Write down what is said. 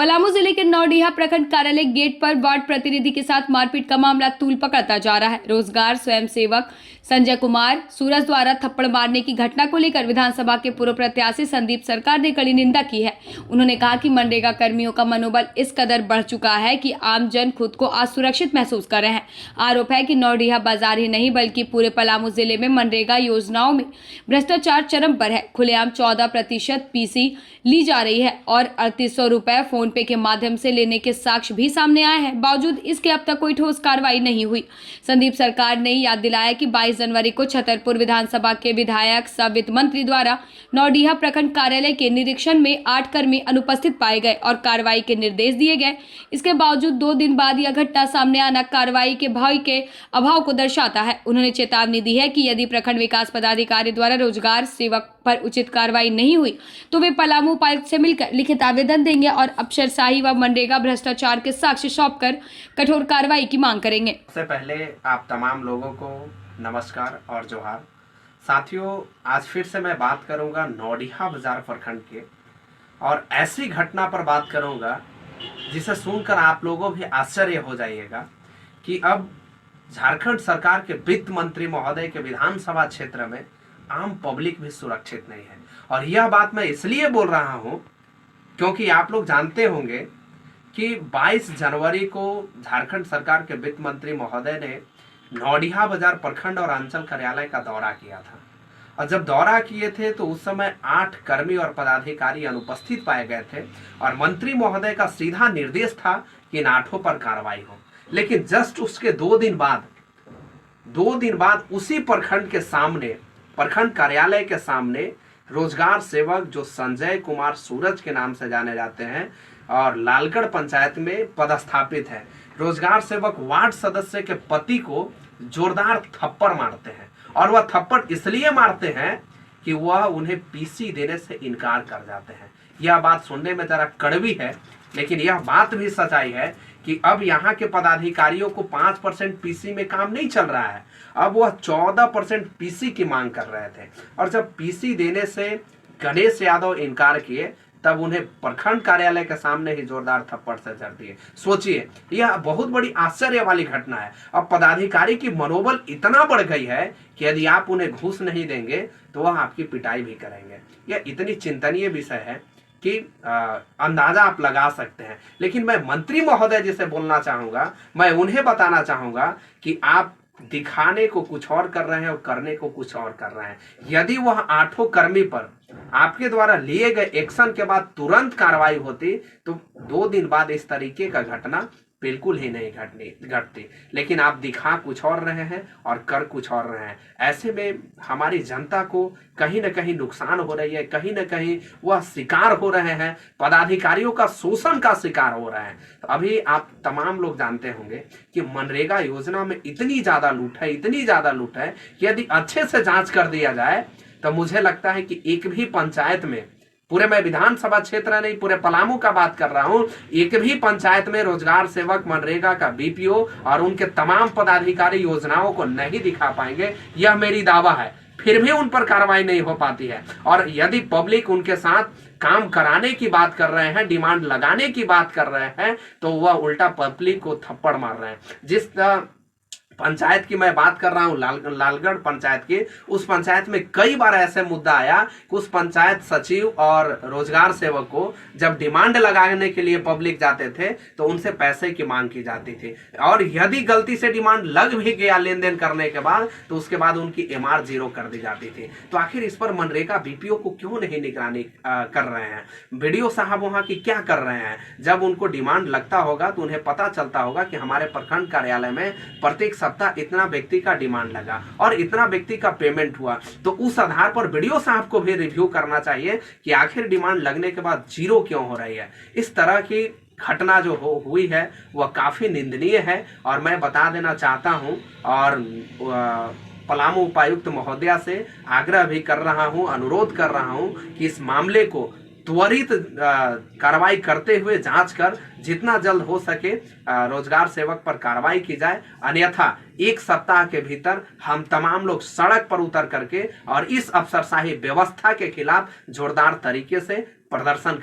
पलामू जिले के नौडीहा प्रखंड कार्यालय गेट पर वार्ड प्रतिनिधि के साथ मारपीट का मामला तूल पकड़ता जा रहा है। रोजगार स्वयंसेवक संजय कुमार सूरज द्वारा थप्पड़ मारने की घटना को लेकर विधानसभा के पूर्व प्रत्याशी संदीप सरकार ने कड़ी निंदा की है। उन्होंने कहा कि मनरेगा कर्मियों का मनोबल इस कदर बढ़ चुका है कि आमजन खुद को असुरक्षित महसूस कर रहे हैं। आरोप है कि नौडीहा बाजार ही नहीं बल्कि पूरे पलामू जिले में मनरेगा योजनाओं में भ्रष्टाचार चरम पर है। खुलेआम 14% पीसी ली जा रही है और 3800 रुपए फोन पे के माध्यम से लेने के साक्ष्य भी सामने आए हैं। बावजूद इसके अब तक कोई ठोस कार्रवाई नहीं हुई। संदीप सरकार ने याद दिलाया कि 22 जनवरी को छतरपुर विधानसभा के विधायक सह वित्त मंत्री द्वारा नौडीहा प्रखंड कार्यालय के निरीक्षण में 8 कर्मी अनुपस्थित पाए गए और कार्रवाई के निर्देश दिए गए। इसके बावजूद 2 दिन बाद यह घटना सामने आना कार्रवाई के भय के अभाव को दर्शाता है। उन्होंने चेतावनी दी है कि यदि प्रखंड विकास पदाधिकारी द्वारा रोजगार सेवक पर उचित कार्रवाई नहीं हुई तो वे पलामू उपायुक्त से मिलकर लिखित आवेदन देंगे और अफसरशाही व मनरेगा भ्रष्टाचार के साक्ष्य सौंपकर कठोर कार्रवाई की मांग करेंगे। सबसे पहले आप तमाम लोगों को नमस्कार और जोहार। साथियों, आज फिर से मैं बात करूंगा नौडीहा बाजार प्रखंड के और ऐसी घटना पर बात करूंगा जिसे सुनकर आप लोगों भी आश्चर्य हो जाइएगा कि अब झारखंड सरकार के वित्त मंत्री महोदय के विधानसभा क्षेत्र में आम पब्लिक भी सुरक्षित नहीं है। और यह बात मैं इसलिए बोल रहा हूं क्योंकि आप लोग जानते होंगे कि 22 जनवरी को झारखंड सरकार के वित्त मंत्री महोदय ने नौडीहा बाजार प्रखंड और अंचल कार्यालय का दौरा किया था। और जब दौरा किए थे तो उस समय 8 कर्मी और पदाधिकारी अनुपस्थित पाए गए थे और मंत्री महोदय का सीधा निर्देश था कि इन 8 पर कार्रवाई हो। लेकिन जस्ट उसके 2 दिन बाद उसी प्रखंड के सामने, प्रखंड कार्यालय के सामने रोजगार सेवक जो संजय कुमार सूरज के नाम से जाने जाते हैं और लालगढ़ पंचायत में पदस्थापित है, रोजगार सेवक वार्ड सदस्य के पति को जोरदार थप्पड़ मारते हैं। और वह थप्पड़ इसलिए मारते हैं कि वह उन्हें पीसी देने से इनकार कर जाते हैं। यह बात सुनने में जरा कड़वी है, लेकिन यह बात भी सच्चाई है कि अब यहाँ के पदाधिकारियों को 5% पीसी में काम नहीं चल रहा है। अब वह 14% पीसी की मांग कर रहे थे और जब पीसी देने से गणेश यादव इनकार किए तब उन्हें प्रखंड कार्यालय के सामने ही जोरदार थप्पड़ से जड़ दिए। सोचिए, यह बहुत बड़ी आश्चर्य वाली घटना है। अब पदाधिकारी की मनोबल इतना बढ़ गई है कि यदि आप उन्हें घूस नहीं देंगे तो वह आपकी पिटाई भी करेंगे। यह इतनी चिंतनीय विषय है कि अंदाजा आप लगा सकते हैं। लेकिन मैं मंत्री महोदय जी से बोलना चाहूंगा, मैं उन्हें बताना चाहूंगा कि आप दिखाने को कुछ और कर रहे हैं और करने को कुछ और कर रहे हैं। यदि वह 8 कर्मी पर आपके द्वारा लिए गए एक्शन के बाद तुरंत कार्रवाई होती तो 2 दिन बाद इस तरीके का घटना बिल्कुल ही नहीं घटती। लेकिन आप दिखा कुछ और रहे हैं और कर कुछ और रहे हैं। ऐसे में हमारी जनता को कहीं न कहीं नुकसान हो रही है, कहीं न कहीं वह शिकार हो रहे हैं, पदाधिकारियों का शोषण का शिकार हो रहे हैं। तो अभी आप तमाम लोग जानते होंगे कि मनरेगा योजना में इतनी ज्यादा लूट है कि यदि अच्छे से जांच कर दिया जाए तो मुझे लगता है कि एक भी पंचायत में, पूरे मैं विधानसभा क्षेत्र नहीं पूरे पलामू का बात कर रहा हूं, एक भी पंचायत में रोजगार सेवक, मनरेगा का बीपीओ और उनके तमाम पदाधिकारी योजनाओं को नहीं दिखा पाएंगे। यह मेरी दावा है। फिर भी उन पर कार्रवाई नहीं हो पाती है। और यदि पब्लिक उनके साथ काम कराने की बात कर रहे हैं, डिमांड लगाने की बात कर रहे हैं, तो वह उल्टा पब्लिक को थप्पड़ मार रहे हैं। जिस पंचायत की मैं बात कर रहा हूं, लालगढ़ पंचायत की, उस पंचायत में कई बार ऐसे मुद्दा आया कि उस पंचायत सचिव और रोजगार सेवक को जब डिमांड लगाने के लिए पब्लिक जाते थे तो उनसे पैसे की मांग की जाती थी और यदि गलती से डिमांड लग भी गया लेन देन करने के बाद तो उसके बाद उनकी एमआर 0 कर दी जाती थी। तो आखिर इस पर मनरेगा बीपीओ को क्यों नहीं निगरानी कर रहे हैं? बीडीओ साहब वहां की क्या कर रहे हैं? जब उनको डिमांड लगता होगा तो उन्हें पता चलता होगा कि हमारे प्रखंड कार्यालय में प्रत्येक सप्ताह इतना व्यक्ति का डिमांड लगा और इतना व्यक्ति का पेमेंट हुआ, तो उस आधार पर बीडीओ साहब को भी रिव्यू करना चाहिए कि आखिर डिमांड लगने के बाद 0 क्यों हो रही है। इस तरह की घटना जो हुई है वह काफी निंदनीय है और मैं बता देना चाहता हूं और पलामू उपायुक्त महोदया से आग्रह भी कर रहा हूं, अनुरोध कर रहा हूं कि इस मामले को त्वरित कार्रवाई करते हुए जांच कर जितना जल्द हो सके रोजगार सेवक पर कार्रवाई की जाए। अन्यथा 1 सप्ताह के भीतर हम तमाम लोग सड़क पर उतर करके और इस अफसरशाही व्यवस्था के खिलाफ जोरदार तरीके से प्रदर्शन